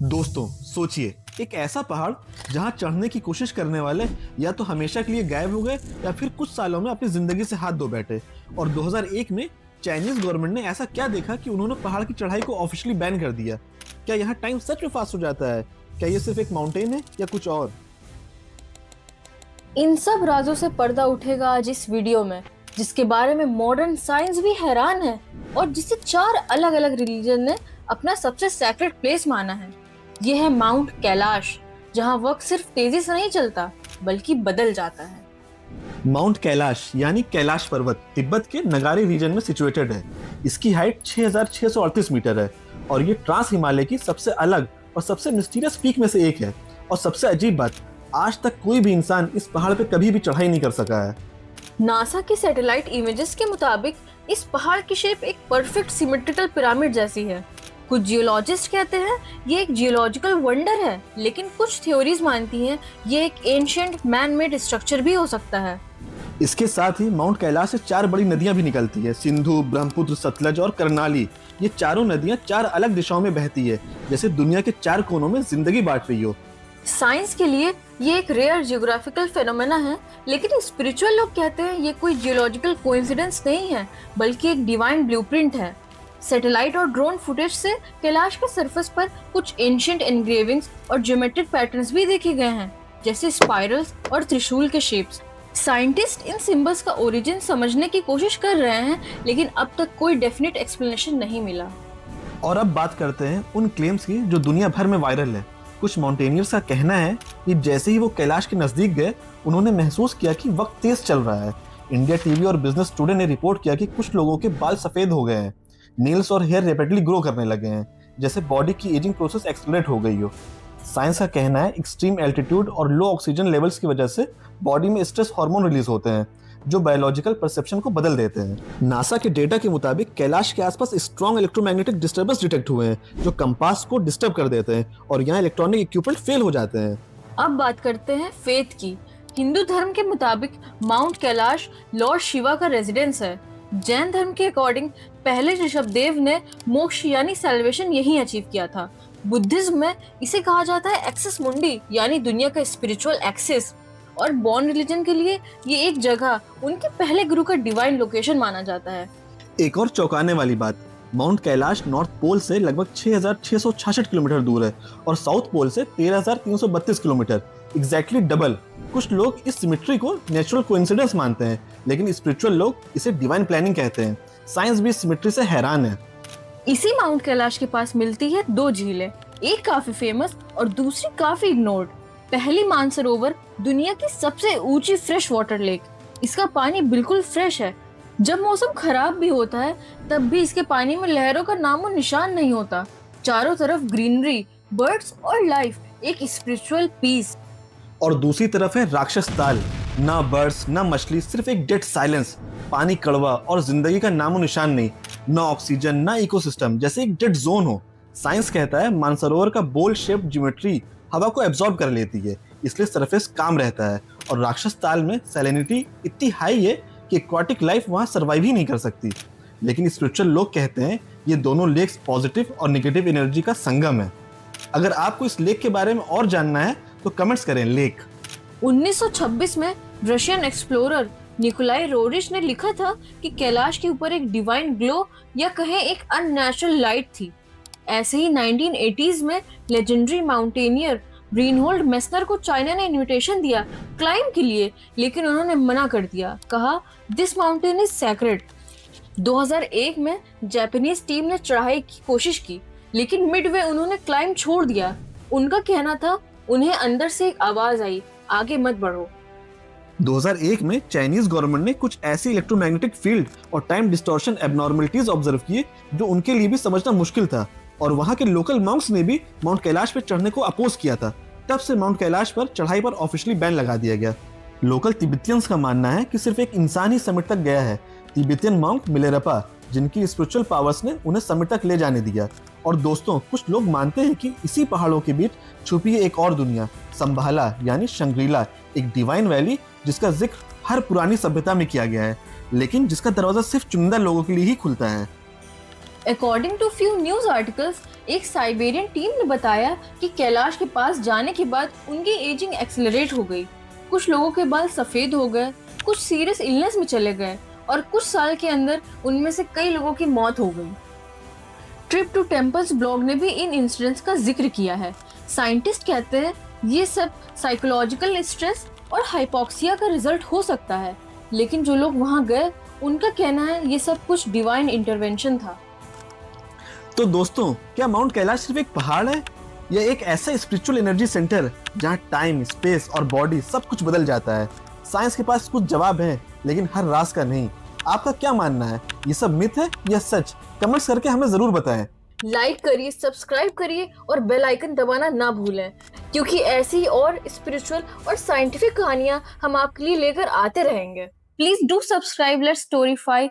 दोस्तों सोचिए, एक ऐसा पहाड़ जहां चढ़ने की कोशिश करने वाले या तो हमेशा के लिए गायब हो गए या फिर कुछ सालों में अपनी जिंदगी से हाथ धो बैठे। और 2001 में चाइनीज गवर्नमेंट ने ऐसा क्या देखा कि उन्होंने पहाड़ की चढ़ाई को ऑफिशियली बैन कर दिया। क्या यहाँ टाइम सच में फास्ट हो जाता है? क्या ये सिर्फ एक माउंटेन है या कुछ और? इन सब राजों से पर्दा उठेगा आज इस वीडियो में, जिसके बारे में मॉडर्न साइंस भी हैरान है और जिसे 4 अलग अलग रिलीजन ने अपना सबसे सैक्रेड प्लेस माना है। यह है माउंट कैलाश, जहां वक्त सिर्फ तेजी से नहीं चलता बल्कि बदल जाता है। माउंट कैलाश यानी कैलाश पर्वत तिब्बत के नगारी रीजन में सिचुएटेड है। इसकी हाइट 6638 मीटर है और ये ट्रांस हिमालय की सबसे अलग और सबसे मिस्टीरियस पीक में से एक है। और सबसे अजीब बात, आज तक कोई भी इंसान इस पहाड़ पे कभी भी चढ़ाई नहीं कर सका है। नासा की सैटेलाइट इमेजेस के मुताबिक इस पहाड़ की शेप एक परफेक्ट सिमेट्रिकल पिरामिड जैसी है। कुछ जियोलॉजिस्ट कहते हैं ये एक जियोलॉजिकल वंडर है, लेकिन कुछ थ्योरीज मानती हैं ये एक एंशिएंट मैन मेड स्ट्रक्चर भी हो सकता है। इसके साथ ही माउंट कैलाश से 4 बड़ी नदियां भी निकलती है, सिंधु, ब्रह्मपुत्र, सतलज और करनाली। ये चारों नदियां 4 अलग दिशाओं में बहती है, जैसे दुनिया के 4 कोनों में जिंदगी बांट रही हो। साइंस के लिए ये एक रेयर जियोग्राफिकल फेनोमेना है, लेकिन स्पिरिचुअल लोग कहते हैं ये कोई जियोलॉजिकल कोइंसिडेंस नहीं है बल्कि एक डिवाइन ब्लूप्रिंट है। सैटेलाइट और ड्रोन फुटेज से कैलाश के सरफेस पर कुछ एंशिएंट एनग्रेविंग्स और ज्योमेट्रिक पैटर्न्स भी देखे गए हैं, जैसे स्पाइरल्स और त्रिशूल के शेप्स। साइंटिस्ट इन सिंबल्स का ओरिजिन समझने की कोशिश कर रहे हैं, लेकिन अब तक कोई डेफिनेट एक्सप्लेनेशन नहीं मिला। और अब बात करते हैं उन क्लेम्स की जो दुनिया भर में वायरल है। कुछ माउंटेनियर्स का कहना है कि जैसे ही वो कैलाश के नजदीक गए, उन्होंने महसूस किया कि वक्त तेज चल रहा है। इंडिया टीवी और बिजनेस टुडे ने रिपोर्ट किया कि कुछ लोगों के बाल सफेद हो गए हैं, नेल्स और हेयर रैपिडली ग्रो करने लगे हैं, जैसे बॉडी की एजिंग प्रोसेस एक्सेलरेट हो गई हो। साइंस का कहना है एक्सट्रीम एल्टीट्यूड और लो ऑक्सीजन लेवल्स की वजह से बॉडी में स्ट्रेस हार्मोन रिलीज होते हैं, जो बायोलॉजिकल परसेप्शन को बदल देते हैं। नासा के डेटा के मुताबिक कैलाश के आसपास स्ट्रॉन्ग इलेक्ट्रोमैग्नेटिक डिस्टर्बेंस डिटेक्ट हुए हैं, जो कंपास को डिस्टर्ब कर देते हैं और यहाँ इलेक्ट्रॉनिक इक्विपमेंट फेल हो जाते हैं। अब बात करते हैं फेथ की। हिंदू धर्म के मुताबिक माउंट कैलाश लॉर्ड शिवा का रेजिडेंस है। जैन धर्म के अकॉर्डिंग पहले ऋषभदेव ने मोक्ष यानी सैल्वेशन यहीं अचीव किया था। बुद्धिज्म में इसे कहा जाता है एक्सेस मुंडी यानी दुनिया का स्पिरिचुअल एक्सेस। और बॉन रिलीजन के लिए ये एक जगह उनके पहले गुरु का डिवाइन लोकेशन माना जाता है। एक और चौंकाने वाली बात, माउंट कैलाश नॉर्थ पोल से लगभग 6666 किलोमीटर दूर है और साउथ पोल से 13332 किलोमीटर, एग्जैक्टली डबल। कुछ लोग इस सिमेट्री को नेचुरल कोइंसिडेंस मानते हैं, लेकिन स्पिरिचुअल लोग इसे डिवाइन प्लानिंग कहते हैं। साइंस भी इस सिमेट्री से हैरान है। इसी माउंट कैलाश के पास मिलती है 2 झीलें, एक काफी फेमस और दूसरी काफी इग्नोर्ड। पहली मानसरोवर दुनिया की सबसे ऊंची फ्रेश वाटर लेक। इसका पानी बिल्कुल फ्रेश है। जब मौसम खराब भी होता है तब भी इसके पानी में लहरों का नामो निशान नहीं होता। चारों तरफ ग्रीनरी, बर्ड्स और लाइफ, एक स्पिरिचुअल पीस। और दूसरी तरफ है राक्षस ताल, ना बर्ड्स ना मछली, सिर्फ एक डेड साइलेंस। पानी कड़वा और जिंदगी का नामो निशान नहीं, ना ऑक्सीजन ना इकोसिस्टम, जैसे एक डेड जोन हो। साइंस कहता है मानसरोवर का बोल शेप्ड ज्योमेट्री हवा को एब्जॉर्ब कर लेती है, इसलिए सरफेस काम रहता है। और राक्षस ताल में सैलिनिटी इतनी हाई है कि एक्वाटिक लाइफ वहाँ सर्वाइव ही नहीं कर सकती। लेकिन स्पिरिचुअल लोग कहते हैं ये दोनों लेक्स पॉजिटिव और नेगेटिव एनर्जी का संगम है। अगर आपको इस लेक के बारे में और जानना है तो कमेंट्स करें लेक। 1926 में रशियन एक्सप्लोरर निकोलाई रोरिच ने लिखा था कि कैलाश के ऊपर एक डिवाइन ग्लो या कहें एक अननेचुरल लाइट थी। ऐसे ही 1980s में लेजेंडरी माउंटेनियर रेनहोल्ड मेस्नर को चाइना ने इनविटेशन दिया क्लाइंब के लिए, लेकिन उन्होंने मना कर दिया, कहा दिस माउंटेन इज सैक्रेड। 2001 में जापानीज टीम ने चढ़ाई की कोशिश की, लेकिन मिडवे उन्होंने क्लाइंब छोड़ दिया। उनका कहना था उन्हें अंदर से एक आवाज आई, आगे मत बढ़ो। 2001 में चाइनीज गवर्नमेंट ने कुछ ऐसी इलेक्ट्रोमैग्नेटिक फील्ड और टाइम डिस्टॉर्शन एबनॉर्मलिटीज ऑब्जर्व किए जो उनके लिए भी समझना मुश्किल था। और वहाँ के लोकल मॉन्क्स ने भी माउंट कैलाश पर चढ़ने को अपोज किया था। तब से माउंट कैलाश पर चढ़ाई पर ऑफिशियली बैन लगा दिया गया। लोकल तिब्बतियंस का मानना है कि सिर्फ एक इंसान ही समिट तक गया है, तिब्बतियन मॉन्क मिलेरपा, जिनकी स्पिरिचुअल पावर्स ने उन्हें समिट तक ले जाने दिया। और दोस्तों, कुछ लोग मानते हैं कि इसी पहाड़ों के बीच छुपी है एक और दुनिया, संभाला यानी शंग्रीला, एक डिवाइन वैली जिसका जिक्र हर पुरानी सभ्यता में किया गया है, लेकिन जिसका दरवाजा सिर्फ चुनिंदा लोगों के लिए ही खुलता है। According to few news articles, एक साइबेरियन टीम ने बताया कि कैलाश के पास जाने के बाद उनकी एजिंग एक्सेलरेट हो गई। कुछ लोगों के बाल सफेद हो गए, कुछ सीरियस इलनेस में चले गए और कुछ साल के अंदर उनमें से कई लोगों की मौत हो गई। ट्रिप टू टेम्पल्स ब्लॉग ने भी इन इंसिडेंट्स का जिक्र किया है। साइंटिस्ट कहते हैं ये सब साइकोलॉजिकल स्ट्रेस और हाइपोक्सिया का रिजल्ट हो सकता है, लेकिन जो लोग वहां गए उनका कहना है ये सब कुछ डिवाइन इंटरवेंशन था। तो दोस्तों, क्या माउंट कैलाश सिर्फ एक पहाड़ है या एक ऐसा स्पिरिचुअल एनर्जी सेंटर जहाँ टाइम, स्पेस और बॉडी सब कुछ बदल जाता है? साइंस के पास कुछ जवाब है, लेकिन हर राज का नहीं। आपका क्या मानना है? ये सब मिथ है या सच? कमेंट्स करके हमें जरूर बताएं। लाइक करिए, सब्सक्राइब करिए और बेल आइकन दबाना ना भूलें, क्योंकि ऐसी और स्पिरिचुअल और साइंटिफिक कहानियां हम आपके लिए लेकर आते रहेंगे। Please do subscribe, let's Storify